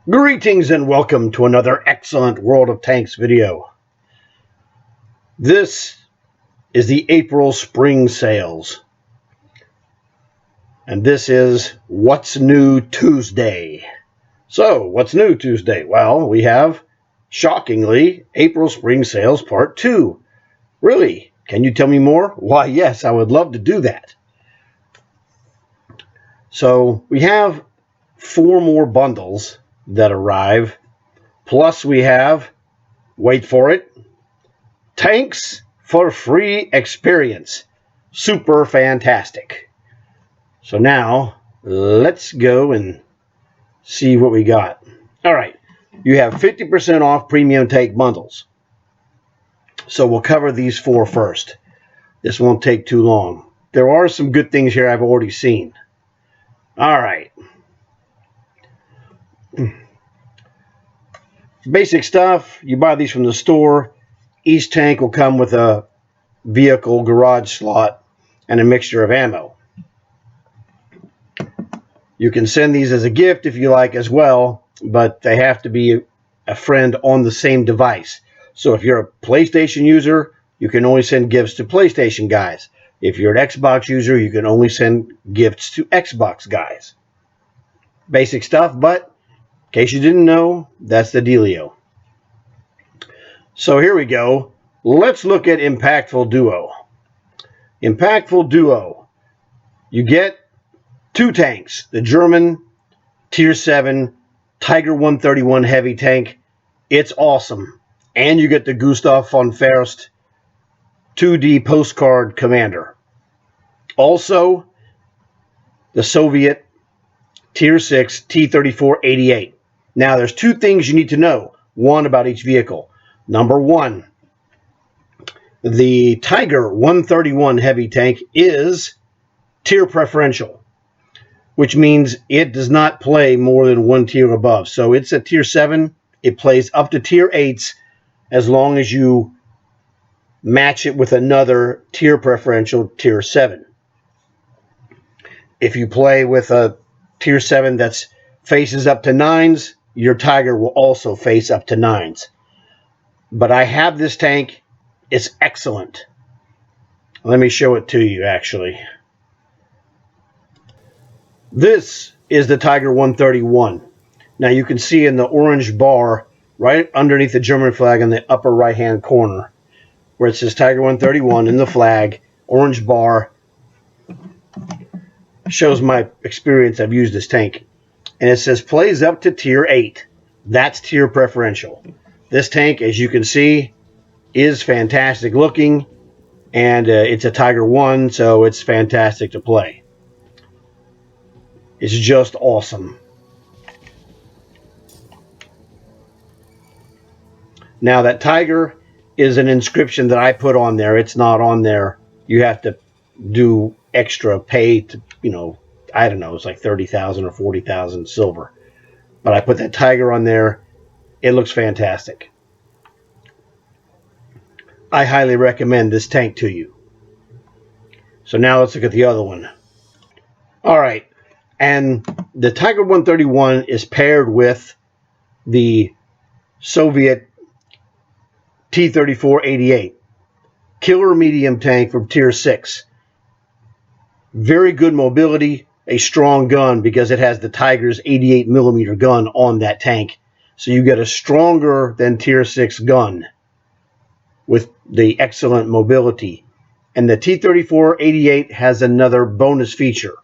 Greetings and welcome to another excellent World of Tanks video. This is the April spring sales. And this is What's New Tuesday. So, what's new Tuesday? Well, we have, shockingly, April spring sales part 2. Really? Can you tell me more? Why, yes, I would love to do that. So, we have 4 more bundles that arrive, plus we have, wait for it, tanks for free experience. Super fantastic. So now let's go and see what we got. All right, you have 50% off premium tank bundles, so we'll cover these 4 first. This won't take too long. There are some good things here I've already seen. All right, basic stuff. You buy these from the store. Each tank will come with a vehicle garage slot and a mixture of ammo. You can send these as a gift if you like as well, but they have to be a friend on the same device. So if you're a PlayStation user, you can only send gifts to PlayStation guys. If you're an Xbox user, you can only send gifts to Xbox guys. Basic stuff, but in case you didn't know, that's the dealio. So here we go. Let's look at Impactful Duo. Impactful Duo. You get 2 tanks. The German Tier 7 Tiger 131 heavy tank. It's awesome. And you get the Gustav von Faust 2D postcard commander. Also, the Soviet Tier 6 T44-88. Now, there's 2 things you need to know. One about each vehicle. Number 1, the Tiger 131 heavy tank is tier preferential, which means it does not play more than 1 tier above. So it's a tier 7. It plays up to tier 8s as long as you match it with another tier preferential tier 7. If you play with a tier 7 that's faces up to 9s, your Tiger will also face up to 9s. But I have this tank. It's excellent. Let me show it to you, actually. This is the Tiger 131. Now you can see in the orange bar right underneath the German flag in the upper right-hand corner where it says Tiger 131 in the flag, orange bar, shows my experience. I've used this tank. And it says plays up to tier 8. That's tier preferential. This tank, as you can see, is fantastic looking, and it's a Tiger 1, so it's fantastic to play. It's just awesome. Now, that Tiger is an inscription that I put on there. It's not on there. You have to do extra pay to, I don't know, it's like 30,000 or 40,000 silver. But I put that Tiger on there. It looks fantastic. I highly recommend this tank to you. So now let's look at the other one. All right. And the Tiger 131 is paired with the Soviet T34-88. Killer medium tank from tier 6. Very good mobility, a strong gun because it has the Tiger's 88mm gun on that tank. So you get a stronger than tier 6 gun with the excellent mobility. And the T34-88 has another bonus feature,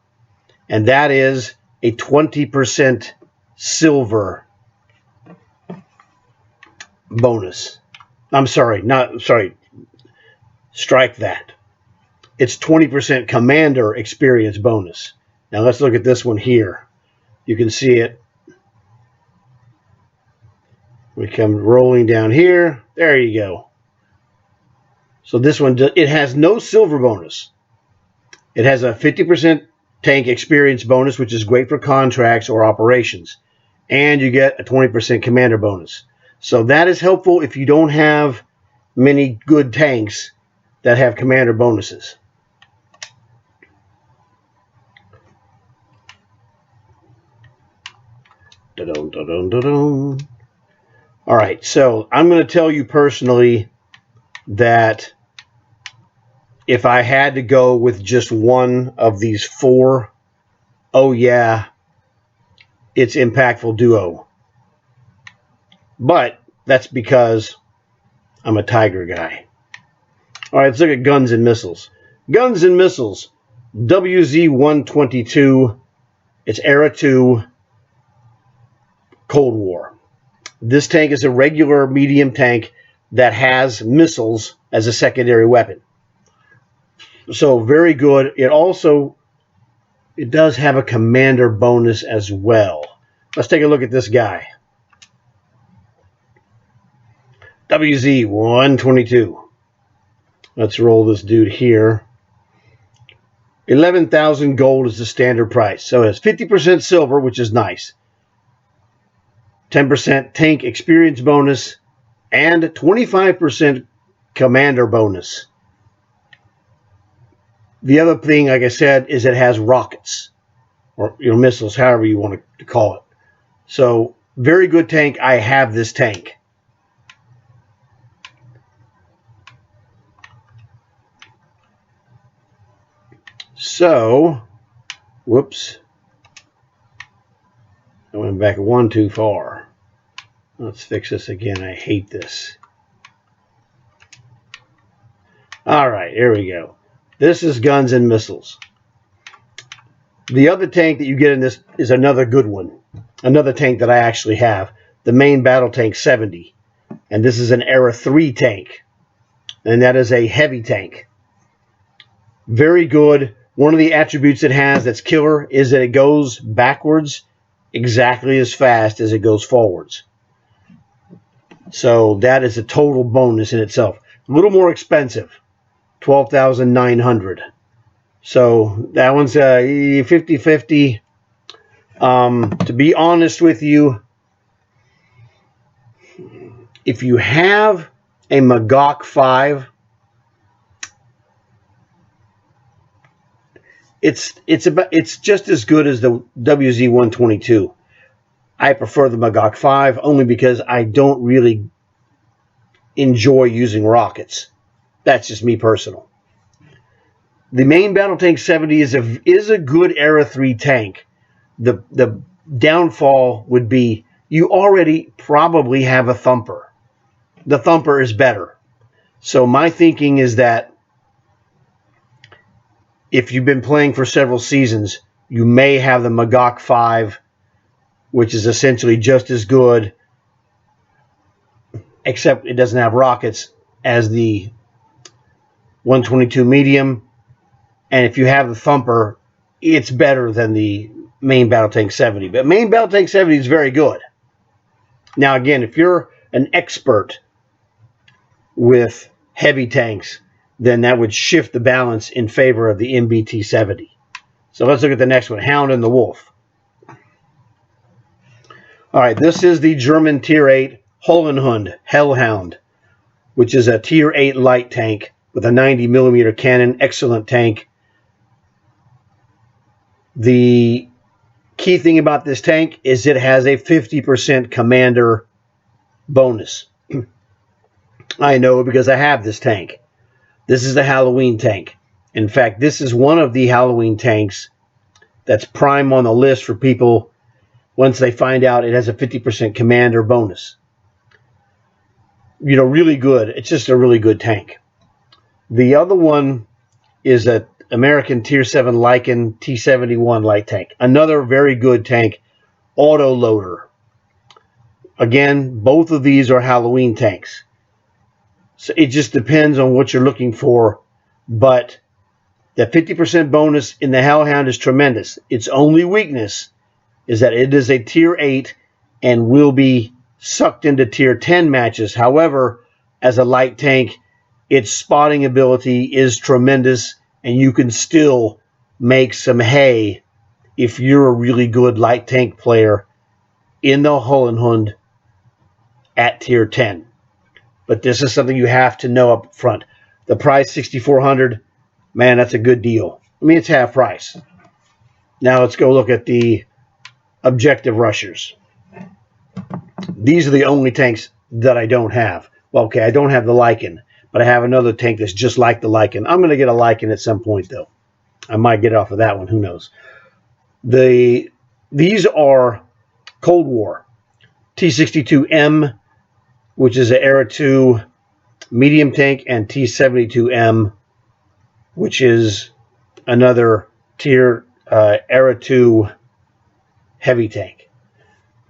and that is a 20% silver bonus. Strike that. It's 20% commander experience bonus. Now let's look at this one here. You can see it. We come rolling down here. There you go. So this one, it has no silver bonus. It has a 50% tank experience bonus, which is great for contracts or operations. And you get a 20% commander bonus. So that is helpful if you don't have many good tanks that have commander bonuses. Da-dum. All right, so I'm going to tell you personally that if I had to go with just one of these four, oh yeah, it's Impactful Duo. But that's because I'm a Tiger guy. All right, let's look at guns and missiles. Guns and missiles, WZ-122. It's Era 2, Cold War. This tank is a regular medium tank that has missiles as a secondary weapon. So very good. It does have a commander bonus as well. Let's take a look at this guy. WZ-122. Let's roll this dude here. 11,000 gold is the standard price. So it's 50% silver, which is nice. 10% tank experience bonus and 25% commander bonus. The other thing, like I said, is it has rockets or missiles, however you want to call it. So very good tank. I have this tank. So, whoops. I went back one too far. Let's fix this again. I hate this. All right, here we go. This is guns and missiles. The other tank that you get in this is another good one. Another tank that I actually have. The main battle tank 70. And this is an Era 3 tank. And that is a heavy tank. Very good. One of the attributes it has that's killer is that it goes backwards exactly as fast as it goes forwards. So that is a total bonus in itself. A little more expensive, 12,900. So that one's 50-50. To be honest with you, if you have a Magok 5, it's just as good as the WZ-122. I prefer the Magok 5 only because I don't really enjoy using rockets. That's just me personal. The main battle tank 70 is a good Era 3 tank. The downfall would be you already probably have a thumper. The thumper is better. So my thinking is that if you've been playing for several seasons, you may have the Magok 5, which is essentially just as good, except it doesn't have rockets, as the 122 medium. And if you have the thumper, it's better than the main battle tank 70. But main battle tank 70 is very good. Now, again, if you're an expert with heavy tanks, then that would shift the balance in favor of the MBT 70. So let's look at the next one, Hound and the Wolf. All right, this is the German Tier 8 Holland Hellhound, which is a Tier 8 light tank with a 90mm cannon. Excellent tank. The key thing about this tank is it has a 50% commander bonus. I know because I have this tank. This is the Halloween tank. In fact, this is one of the Halloween tanks that's prime on the list for people once they find out it has a 50% commander bonus. Really good. It's just a really good tank. The other one is a American Tier 7 Lycan T71 light tank. Another very good tank, auto loader. Again, both of these are Halloween tanks. So it just depends on what you're looking for. But the 50% bonus in the Hellhound is tremendous. Its only weakness is that it is a Tier 8 and will be sucked into Tier 10 matches. However, as a light tank, its spotting ability is tremendous, and you can still make some hay if you're a really good light tank player in the Holland at Tier 10. But this is something you have to know up front. The price, $6,400, man, that's a good deal. I mean, it's half price. Now let's go look at the objective rushers. These are the only tanks that I don't have. Well, okay, I don't have the Lycan, but I have another tank that's just like the Lycan. I'm going to get a Lycan at some point, though. I might get off of that one. Who knows? These are Cold War. T62M, which is an Era 2 medium tank, and T72M, which is another Era 2 heavy tank.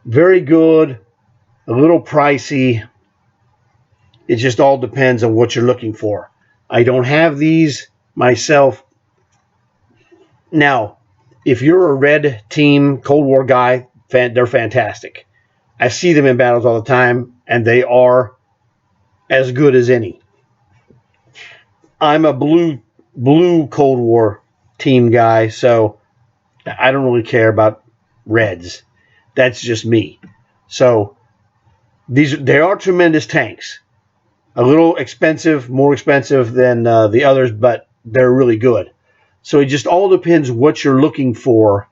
Very good, a little pricey. It just all depends on what you're looking for. I don't have these myself. Now, if you're a red team Cold War guy, they're fantastic. I see them in battles all the time, and they are as good as any. I'm a blue Cold War team guy, so I don't really care about reds. That's just me. So they are tremendous tanks. A little expensive, more expensive than the others, but they're really good. So it just all depends what you're looking for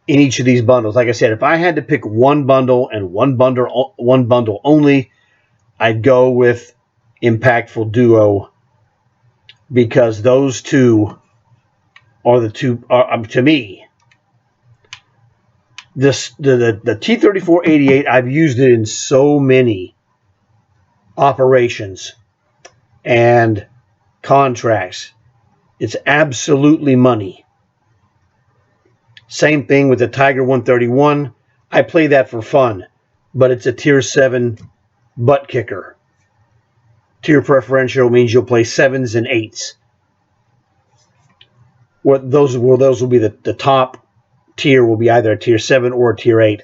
in each of these bundles. Like I said, if I had to pick one bundle and one bundle only, I'd go with Impactful Duo, because those two are the two, to me. The T3488, I've used it in so many operations and contracts. It's absolutely money. Same thing with the Tiger 131. I play that for fun, but it's a tier 7 butt kicker. Tier preferential means you'll play 7s and 8s. Those will be the top tier, will be either a tier 7 or a tier 8.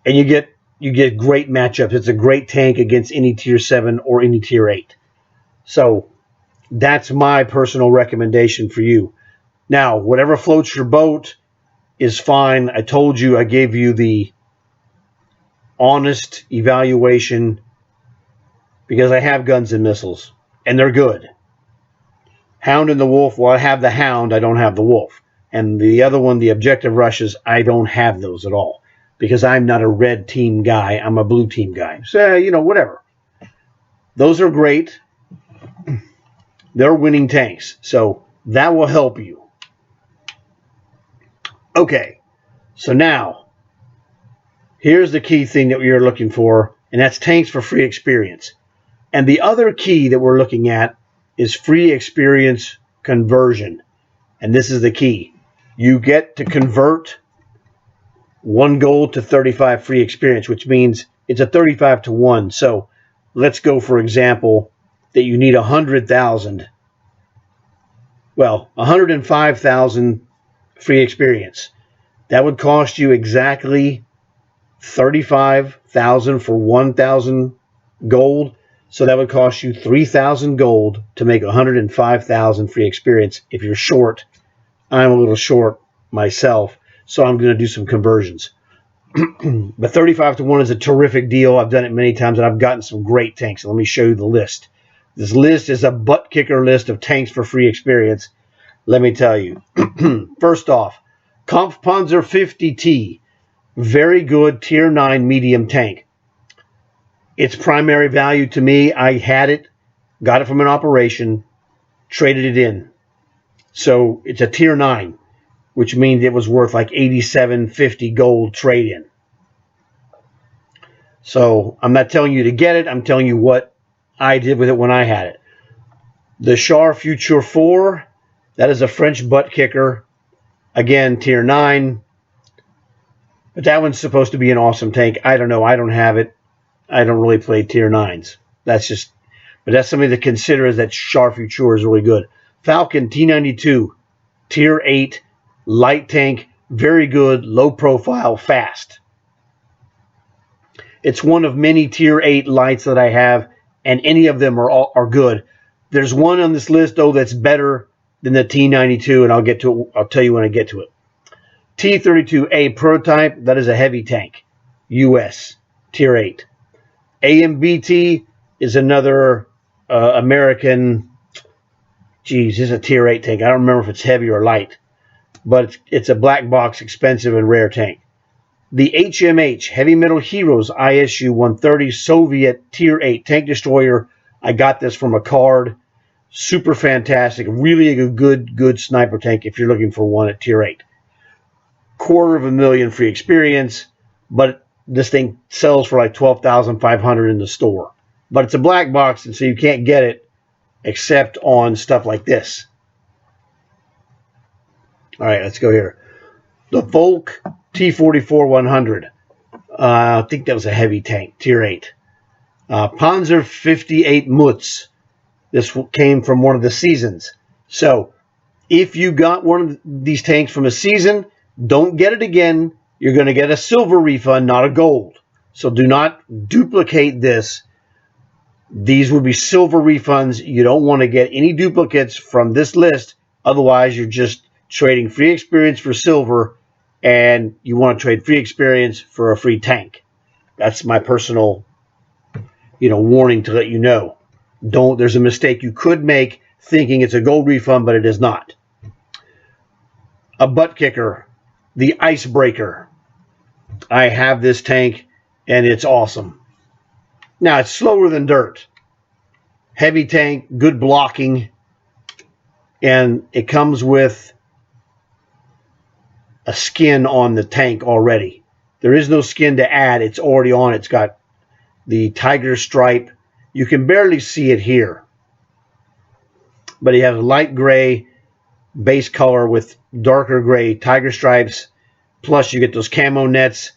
And you get great matchups. It's a great tank against any tier 7 or any tier 8. So that's my personal recommendation for you. Now, whatever floats your boat is fine. I told you, I gave you the honest evaluation because I have guns and missiles, and they're good. Hound and the Wolf, well, I have the Hound, I don't have the Wolf. And the other one, the Objective Rushes, I don't have those at all because I'm not a red team guy. I'm a blue team guy. So, whatever. Those are great. They're winning tanks, so that will help you. Okay, so now, here's the key thing that you're looking for, and that's tanks for free experience. And the other key that we're looking at is free experience conversion. And this is the key. You get to convert 1 gold to 35 free experience, which means it's a 35 to 1. So let's go, for example, that you need 100,000. Well, 105,000 free experience. That would cost you exactly 35,000 for 1,000 gold. So that would cost you 3,000 gold to make 105,000 free experience. If you're short, I'm a little short myself, so I'm going to do some conversions. But 35 to 1 is a terrific deal. I've done it many times, and I've gotten some great tanks. So let me show you the list. This list is a butt kicker list of tanks for free experience. Let me tell you. First off, Kampfpanzer 50T. Very good tier 9 medium tank. Its primary value to me, I had it, got it from an operation, traded it in. So it's a tier 9, which means it was worth like 87.50 gold trade-in. So I'm not telling you to get it. I'm telling you what I did with it when I had it. The Char Future 4, that is a French butt kicker. Again, tier 9. But that one's supposed to be an awesome tank. I don't know. I don't have it. I don't really play tier 9s. But that's something to consider, is that Char Future is really good. Falcon T92, tier 8, light tank, very good, low profile, fast. It's one of many tier 8 lights that I have, and any of them are good. There's one on this list, though, that's better than the T92, and I'll tell you when I get to it. T32A prototype, that is a heavy tank, US, tier 8. AMBT is another American, geez, this is a tier 8 tank. I don't remember if it's heavy or light, but it's a black box, expensive and rare tank. The HMH, Heavy Metal Heroes ISU 130 Soviet Tier 8 Tank Destroyer. I got this from a card. Super fantastic. Really a good sniper tank if you're looking for one at Tier 8. $250,000 free experience, but this thing sells for like $12,500 in the store. But it's a black box, and so you can't get it except on stuff like this. All right, let's go here. The Volk T44 100. I think that was a heavy tank, Tier 8. Panzer 58 Mutz. This came from one of the seasons. So if you got one of these tanks from a season, don't get it again. You're going to get a silver refund, not a gold. So do not duplicate this. These would be silver refunds. You don't want to get any duplicates from this list. Otherwise, you're just trading free experience for silver, and you want to trade free experience for a free tank. That's my personal, warning to let you know. There's a mistake you could make thinking it's a gold refund, but it is not. A butt kicker, the Icebreaker. I have this tank, and it's awesome. Now, it's slower than dirt. Heavy tank, good blocking, and it comes with a skin on the tank already. There is no skin to add. It's already on. It's got the tiger stripe. You can barely see it here. But it has a light gray base color with darker gray tiger stripes. Plus, you get those camo nets,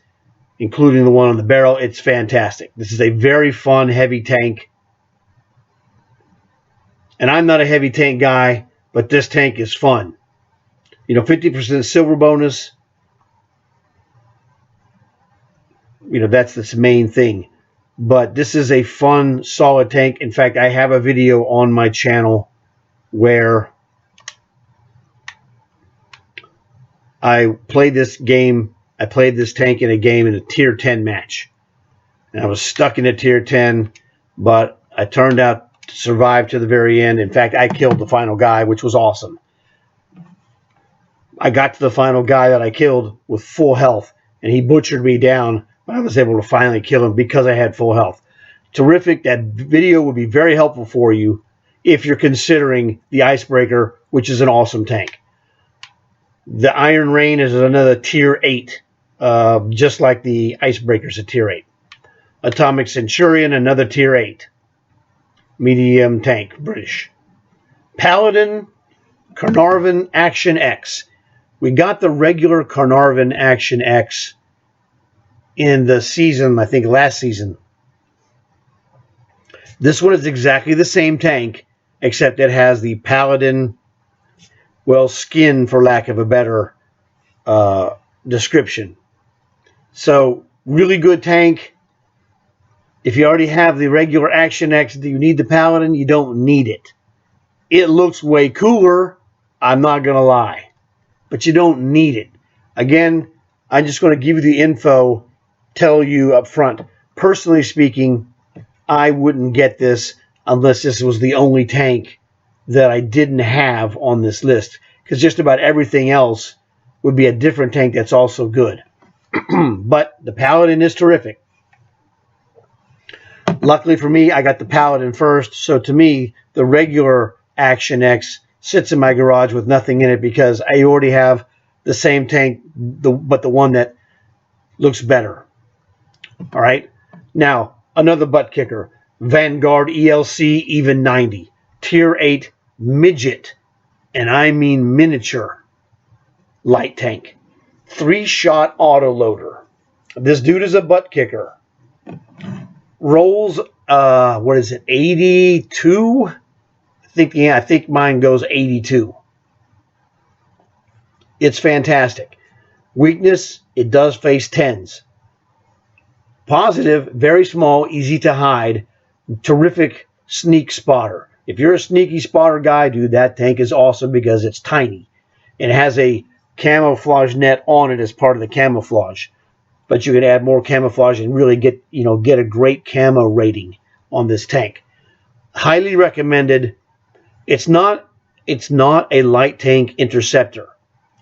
including the one on the barrel. It's fantastic. This is a very fun, heavy tank. And I'm not a heavy tank guy, but this tank is fun. 50% silver bonus. That's the main thing. But this is a fun, solid tank. In fact, I have a video on my channel where I played this game. I played this tank in a game in a Tier 10 match. And I was stuck in a Tier 10, but I turned out to survive to the very end. In fact, I killed the final guy, which was awesome. I got to the final guy that I killed with full health, and he butchered me down, but I was able to finally kill him because I had full health. Terrific. That video would be very helpful for you if you're considering the Icebreaker, which is an awesome tank. The Iron Rain is another Tier 8, just like the Icebreaker's a Tier 8. Atomic Centurion, another Tier 8. Medium tank, British. Paladin, Carnarvon Action X. We got the regular Carnarvon Action X in the season, I think last season. This one is exactly the same tank, except it has the Paladin, skin, for lack of a better description. So, really good tank. If you already have the regular Action X, do you need the Paladin? You don't need it. It looks way cooler, I'm not going to lie. But you don't need it. Again, I'm just going to give you the info, tell you up front. Personally speaking, I wouldn't get this unless this was the only tank that I didn't have on this list. Because just about everything else would be a different tank that's also good. But the Paladin is terrific. Luckily for me, I got the Paladin first. So to me, the regular Action X sits in my garage with nothing in it because I already have the same tank, but the one that looks better. All right. Now, another butt kicker. Vanguard ELC Even 90. Tier 8 midget. And I mean miniature light tank. 3-shot autoloader. This dude is a butt kicker. Rolls, 82? I think mine goes 82. It's fantastic. Weakness, it does face 10s. Positive, very small, easy to hide. Terrific sneak spotter. If you're a sneaky spotter guy, dude, that tank is awesome because it's tiny. It has a camouflage net on it as part of the camouflage. But you can add more camouflage and really get a great camo rating on this tank. Highly recommended. It's not a light tank interceptor.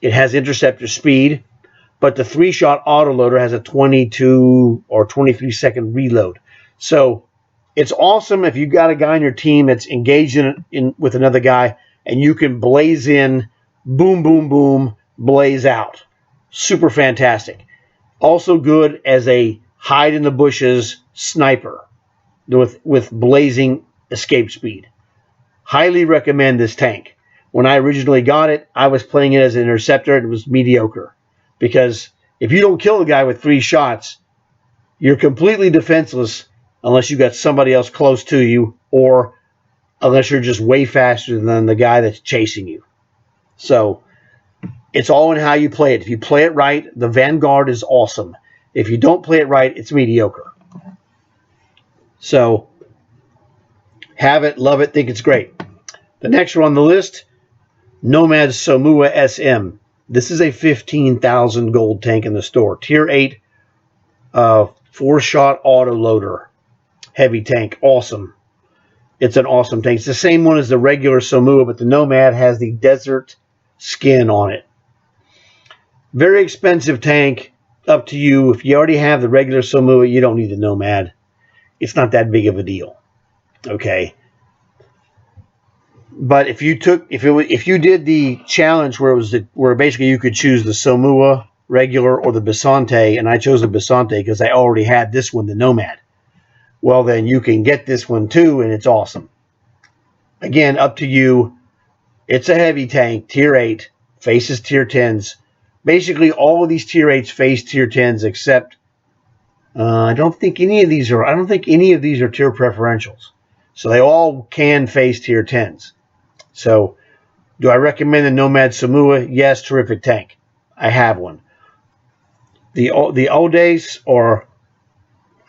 It has interceptor speed, but the 3-shot autoloader has a 22 or 23-second reload. So it's awesome if you've got a guy on your team that's engaged in with another guy, and you can blaze in, boom, boom, boom, blaze out. Super fantastic. Also good as a hide in the bushes sniper with blazing escape speed. Highly recommend this tank. When I originally got it, I was playing it as an interceptor, and it was mediocre. Because if you don't kill a guy with 3 shots, you're completely defenseless unless you got somebody else close to you, or unless you're just way faster than the guy that's chasing you. So it's all in how you play it. If you play it right, the Vanguard is awesome. If you don't play it right, it's mediocre. So have it, love it, think it's great. The next one on the list, Nomad Somua SM. This is a 15,000 gold tank in the store. Tier 8 4-shot autoloader heavy tank. Awesome. It's an awesome tank. It's the same one as the regular Somua, but the Nomad has the desert skin on it. Very expensive tank. Up to you. If you already have the regular Somua, you don't need the Nomad. It's not that big of a deal. Okay. But if you did the challenge where basically you could choose the Somua regular or the Bisante, and I chose the Bisante because I already had this one, the Nomad. Well, then you can get this one too, and it's awesome. Again, up to you. It's a heavy tank, tier 8, faces tier 10s. Basically, all of these tier 8s face tier 10s, except I don't think any of these are tier preferentials. So they all can face tier 10s. So, do I recommend the Nomad Somua? Yes, terrific tank. I have one. The Odes, or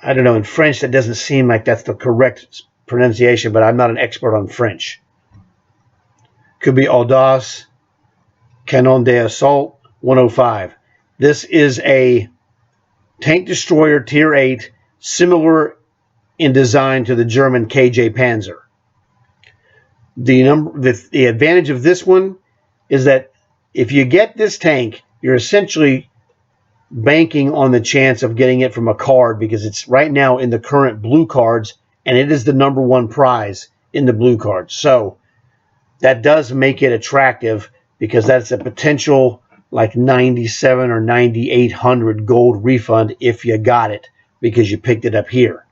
I don't know, in French that doesn't seem like that's the correct pronunciation, but I'm not an expert on French. Could be Audace, Canon d'Assault 105. This is a tank destroyer tier 8, similar in design to the German KJ Panzer. The advantage of this one is that if you get this tank, you're essentially banking on the chance of getting it from a card, because it's right now in the current blue cards, and it is the #1 prize in the blue cards. So that does make it attractive, because that's a potential like 97 or 9,800 gold refund if you got it because you picked it up here.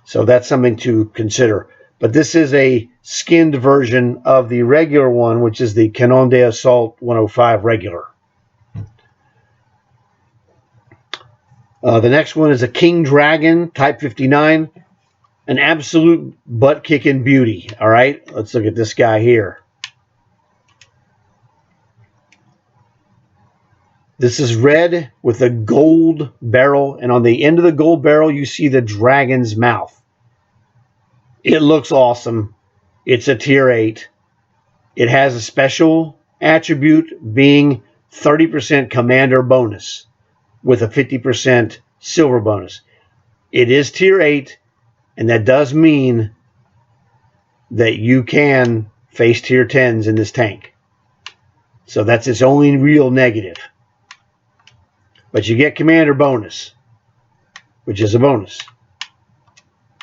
So that's something to consider. But this is a skinned version of the regular one, which is the Canon d'Assault 105 regular. The next one is a King Dragon Type 59, an absolute butt-kicking beauty. All right, let's look at this guy here. This is red with a gold barrel, and on the end of the gold barrel, you see the dragon's mouth. It looks awesome. It's a tier 8. It has a special attribute being 30% commander bonus with a 50% silver bonus. It is tier 8, and that does mean that you can face tier 10s in this tank. So that's its only real negative. But you get commander bonus, which is a bonus.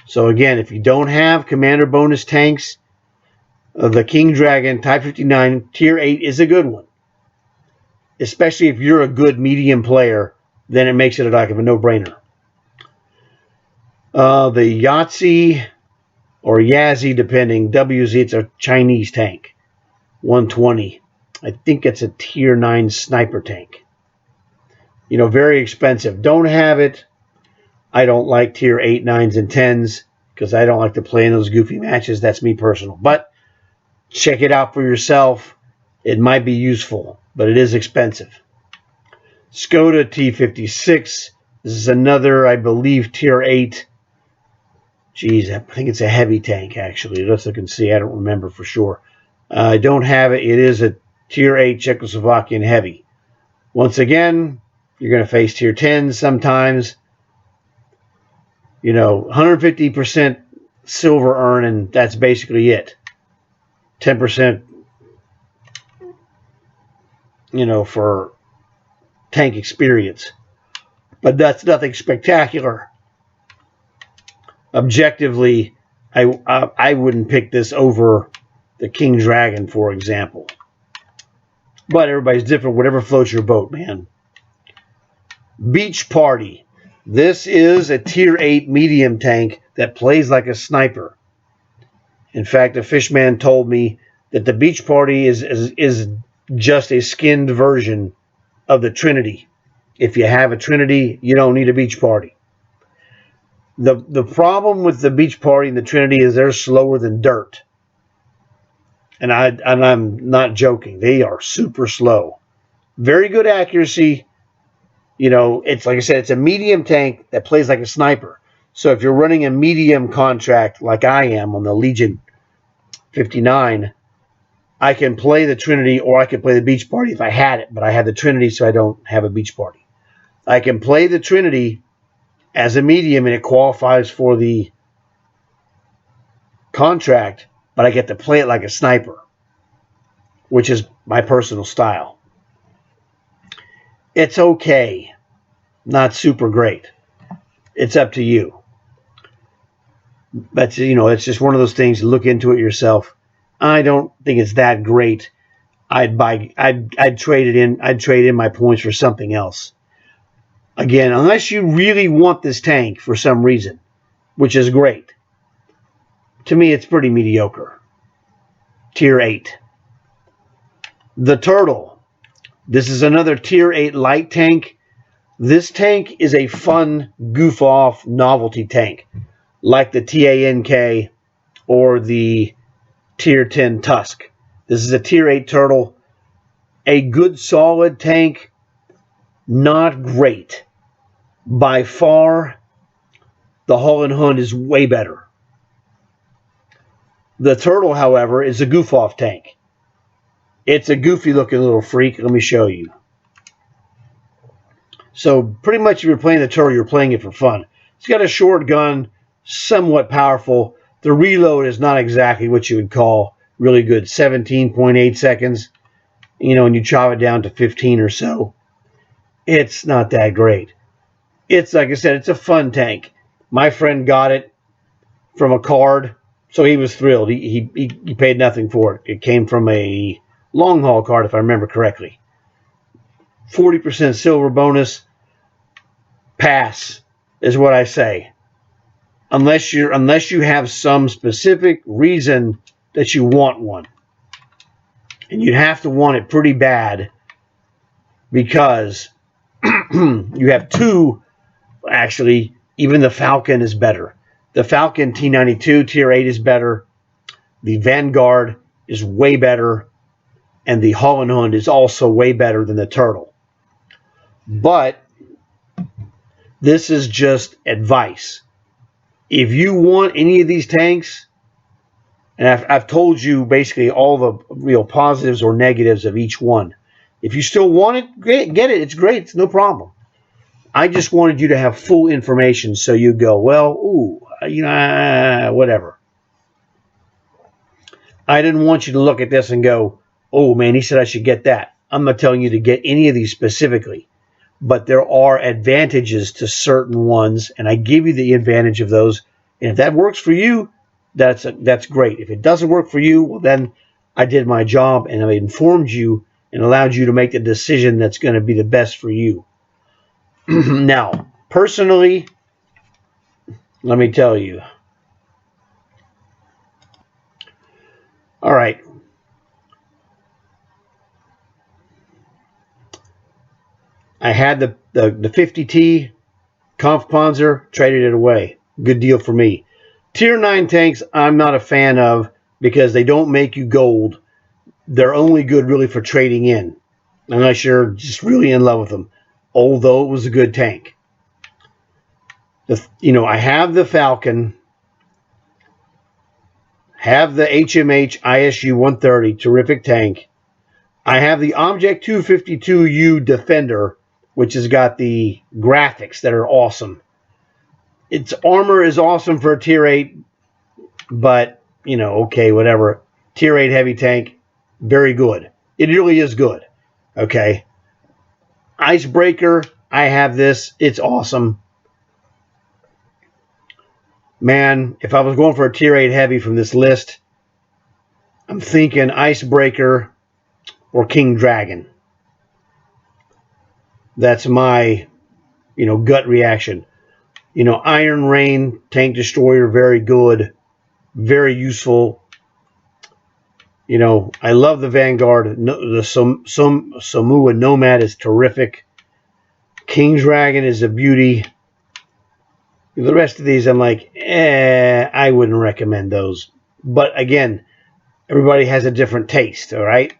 So again, if you don't have commander bonus tanks, the King Dragon Type 59 tier 8 is a good one. Especially if you're a good medium player, then it makes it like a no-brainer. The Yahtzee or Yazzie, depending, WZ, it's a Chinese tank. 120. I think it's a tier 9 sniper tank. You know, very expensive. Don't have it. I don't like tier 8, 9s, and 10s because I don't like to play in those goofy matches. That's me personal. But check it out for yourself. It might be useful, but it is expensive. Skoda T56. This is another, I believe, tier 8. Geez, I think it's a heavy tank, actually. Let's look and see. I don't remember for sure. I don't have it. It is a tier 8 Czechoslovakian heavy. Once again, you're going to face tier 10s sometimes. You know, 150% silver earn, and that's basically it. 10%, you know, for tank experience. But that's nothing spectacular. Objectively, I wouldn't pick this over the King Dragon, for example. But everybody's different. Whatever floats your boat, man. Beach Party. This is a Tier 8 medium tank that plays like a sniper. In fact, a fishman told me that the Beach Party is just a skinned version of the Trinity. If you have a Trinity, you don't need a Beach Party. The problem with the Beach Party and the Trinity is they're slower than dirt. And I'm not joking. They are super slow. Very good accuracy. You know, it's like I said, it's a medium tank that plays like a sniper. So if you're running a medium contract like I am on the Legion 59, I can play the Trinity or I can play the Beach Party if I had it, but I have the Trinity, so I don't have a Beach Party. I can play the Trinity as a medium and it qualifies for the contract, but I get to play it like a sniper, which is my personal style. It's okay. Not super great. It's up to you. But, you know, it's just one of those things. Look into it yourself. I don't think it's that great. I'd trade it in. I'd trade in my points for something else. Again, unless you really want this tank for some reason, which is great. To me, it's pretty mediocre. Tier 8. The Turtle. This is another Tier 8 light tank. This tank is a fun, goof-off novelty tank, like the TANK or the Tier 10 Tusk. This is a Tier 8 Turtle. A good, solid tank. Not great. By far, the Holland Hellhound is way better. The Turtle, however, is a goof-off tank. It's a goofy-looking little freak. Let me show you. So, pretty much if you're playing the Turtle, you're playing it for fun. It's got a short gun, somewhat powerful. The reload is not exactly what you would call really good. 17.8 seconds. You know, and you chop it down to 15 or so. It's not that great. It's, like I said, it's a fun tank. My friend got it from a card, so he was thrilled. He paid nothing for it. It came from a long haul card, if I remember correctly. 40% silver bonus. Pass is what I say. Unless you have some specific reason that you want one. And you'd have to want it pretty bad because you have two. Actually, even the Falcon is better. The Falcon T92 Tier 8 is better. The Vanguard is way better. And the Holland Hellhound is also way better than the Turtle. But this is just advice. If you want any of these tanks, and I've told you basically all the real positives or negatives of each one. If you still want it, great, get it. It's great. It's no problem. I just wanted you to have full information so you go, well, ooh, you know, whatever. I didn't want you to look at this and go, oh, man, he said I should get that. I'm not telling you to get any of these specifically. But there are advantages to certain ones, and I give you the advantage of those. And if that works for you, that's great. If it doesn't work for you, well, then I did my job, and I informed you and allowed you to make the decision that's going to be the best for you. Now, personally, let me tell you. All right. I had the 50T Kampfpanzer, traded it away. Good deal for me. Tier 9 tanks, I'm not a fan of because they don't make you gold. They're only good really for trading in, unless you're just really in love with them. Although it was a good tank. I have the Falcon, have the HMH ISU 130, terrific tank. I have the Object 252U Defender, which has got the graphics that are awesome. Its armor is awesome for a Tier 8, but, okay, whatever. Tier 8 heavy tank, very good. It really is good, okay? Icebreaker, I have this. It's awesome. Man, if I was going for a Tier 8 heavy from this list, I'm thinking Icebreaker or King Dragon. That's my, gut reaction. Iron Rain, Tank Destroyer, very good, very useful. I love the Vanguard. The Samoa Nomad is terrific. King Dragon is a beauty. The rest of these, I'm like, I wouldn't recommend those. But again, everybody has a different taste, all right?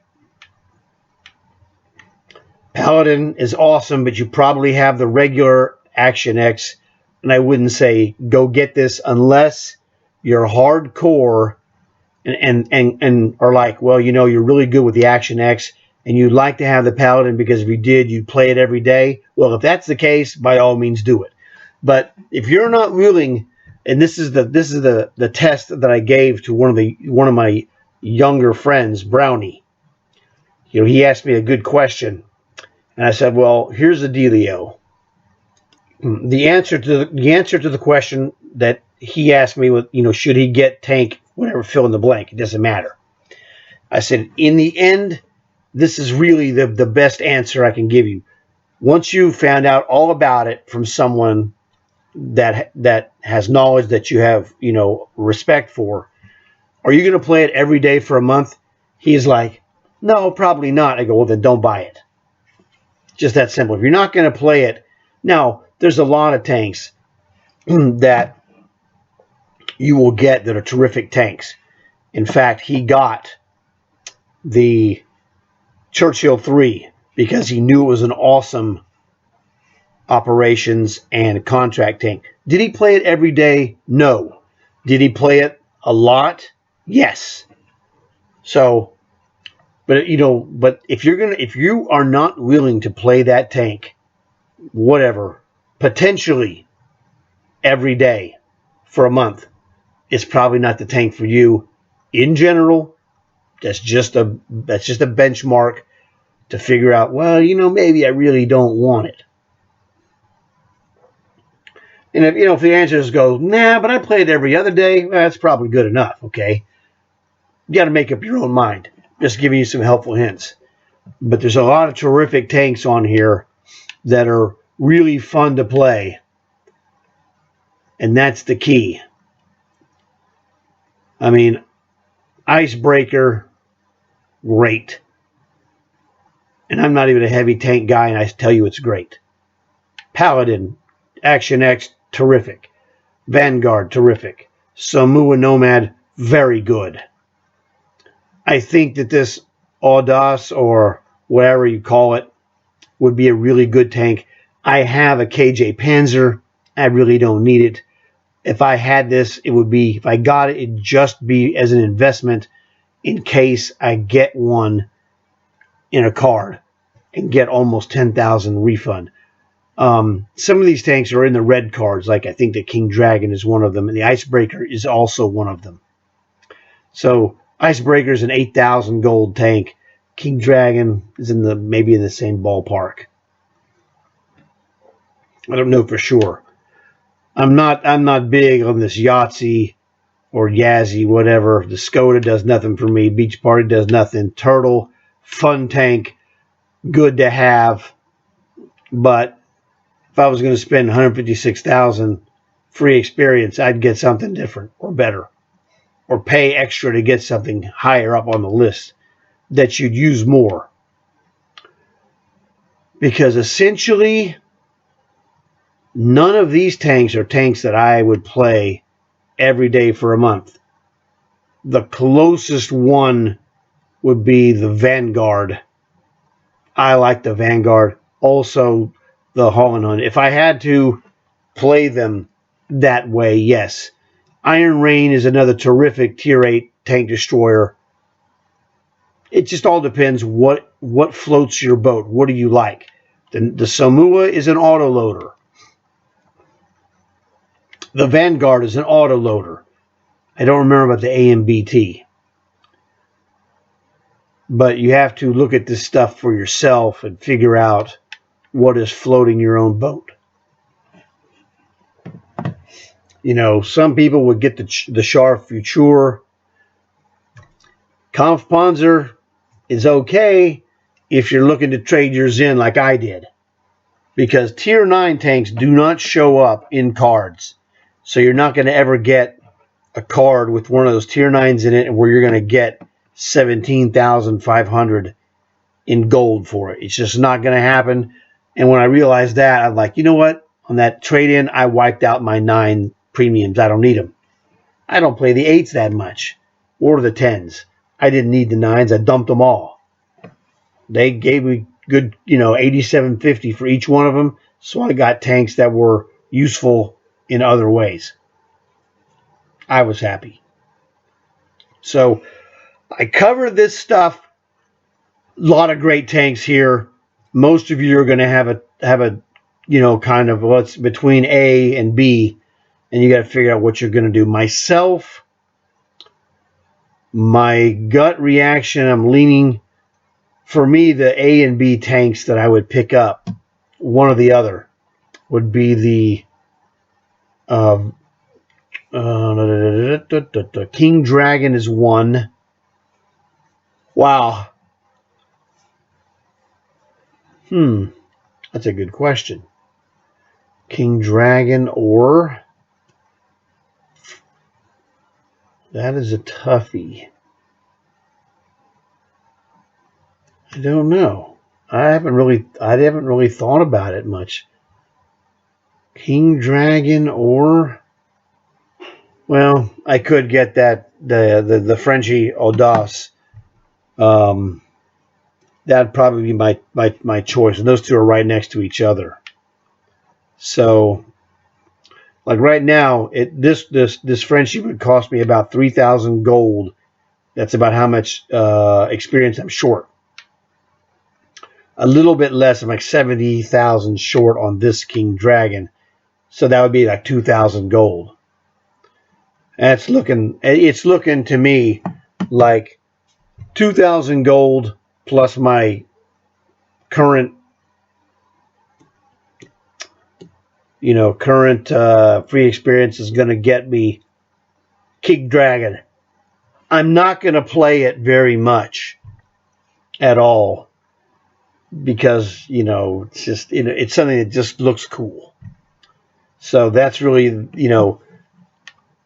Paladin is awesome, but you probably have the regular Action X, and I wouldn't say go get this unless you're hardcore and are like, well, you're really good with the Action X, and you'd like to have the Paladin because if you did, you'd play it every day. Well, if that's the case, by all means do it. But if you're not willing, and this is the test that I gave to one of my younger friends, Brownie. He asked me a good question, and I said, well, here's the dealio. The answer to the question that he asked me was, should he get tank, whatever, fill in the blank, it doesn't matter. I said, in the end, this is really the best answer I can give you. Once you found out all about it from someone that has knowledge that you have, respect for, are you going to play it every day for a month? He's like, no, probably not. I go, well, then don't buy it. Just that simple. If you're not going to play it, now, there's a lot of tanks that you will get that are terrific tanks. In fact, he got the Churchill 3 because he knew it was an awesome operations and contract tank. Did he play it every day? No. Did he play it a lot? Yes. So, but if you are not willing to play that tank, whatever, potentially every day for a month, it's probably not the tank for you. In general, that's just a benchmark to figure out, well, maybe I really don't want it. And if the answers go, nah, but I play it every other day, well, that's probably good enough, okay? You got to make up your own mind. Just giving you some helpful hints. But there's a lot of terrific tanks on here that are really fun to play. And that's the key. I mean, Icebreaker, great. And I'm not even a heavy tank guy, and I tell you it's great. Paladin, Action X, terrific. Vanguard, terrific. Samoa Nomad, very good. I think that this Audace, or whatever you call it, would be a really good tank. I have a KJ Panzer. I really don't need it. If I had this, it would be, if I got it, it'd just be as an investment in case I get one in a card and get almost 10,000 refund. Some of these tanks are in the red cards, like I think the King Dragon is one of them, and the Icebreaker is also one of them. So Icebreaker is an 8,000 gold tank. King Dragon is maybe in the same ballpark. I don't know for sure. I'm not big on this Yahtzee or Yazzie, whatever. The Skoda does nothing for me. Beach Party does nothing. Turtle, fun tank, good to have. But if I was going to spend 156,000 free experience, I'd get something different or better, or pay extra to get something higher up on the list that you'd use more. Because essentially, none of these tanks are tanks that I would play every day for a month. The closest one would be the Vanguard. I like the Vanguard. Also, the Holland Hellhound. If I had to play them that way, yes. Iron Rain is another terrific Tier 8 tank destroyer. It just all depends what floats your boat. What do you like? The Samoa is an autoloader. The Vanguard is an autoloader. I don't remember about the AMBT. But you have to look at this stuff for yourself and figure out what is floating your own boat. You know, some people would get the Char Future. Kampfpanzer is okay if you're looking to trade yours in like I did. Because Tier 9 tanks do not show up in cards. So you're not going to ever get a card with one of those Tier 9s in it where you're going to get 17,500 in gold for it. It's just not going to happen. And when I realized that, I'm like, you know what? On that trade-in, I wiped out my 9 premiums. I don't need them. I don't play the 8s that much. Or the 10s. I didn't need the 9s. I dumped them all. They gave me good, 87.50 for each one of them. So I got tanks that were useful in other ways. I was happy. So I covered this stuff. A lot of great tanks here. Most of you are going to have a kind of what's between A and B, and you got to figure out what you're going to do. Myself, my gut reaction, I'm leaning. For me, the A and B tanks that I would pick up, one or the other, would be the King Dragon is one. Wow. That's a good question. King Dragon or... That is a toughie. I don't know. I haven't really thought about it much. King Dragon or... Well, I could get that the Frenchie Audace. That'd probably be my choice. And those two are right next to each other. So, like right now, this Frenchie would cost me about 3,000 gold. That's about how much experience I'm short. A little bit less, I'm like 70,000 short on this King Dragon. So that would be like 2,000 gold. And it's looking to me like 2,000 gold plus my current free experience is going to get me King Dragon. I'm not going to play it very much at all because, it's just, it's something that just looks cool. So that's really,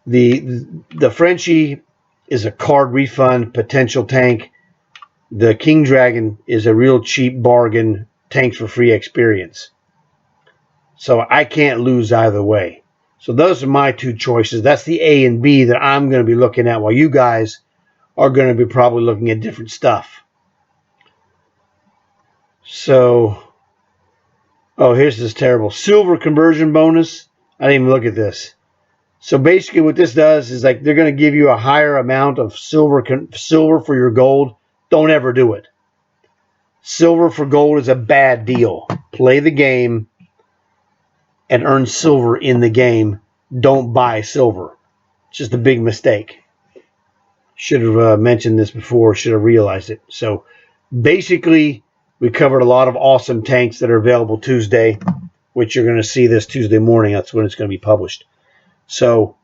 the Frenchie is a card refund potential tank. The King Dragon is a real cheap bargain tanks for free experience. So I can't lose either way. So those are my two choices. That's the A and B that I'm going to be looking at while you guys are going to be probably looking at different stuff. So, here's this terrible silver conversion bonus. I didn't even look at this. So basically what this does is like they're going to give you a higher amount of silver for your gold. Don't ever do it. Silver for gold is a bad deal. Play the game and earn silver in the game. Don't buy silver. It's just a big mistake. Should have mentioned this before. Should have realized it. So basically, we covered a lot of awesome tanks that are available Tuesday, which you're going to see this Tuesday morning. That's when it's going to be published. So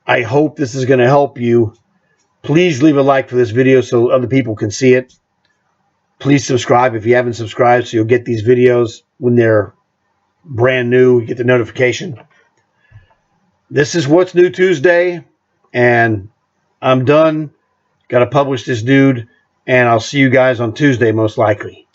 I hope this is going to help you. Please leave a like for this video so other people can see it. Please subscribe if you haven't subscribed so you'll get these videos when they're brand new. You get the notification. This is What's New Tuesday, and I'm done. Got to publish this dude, and I'll see you guys on Tuesday most likely.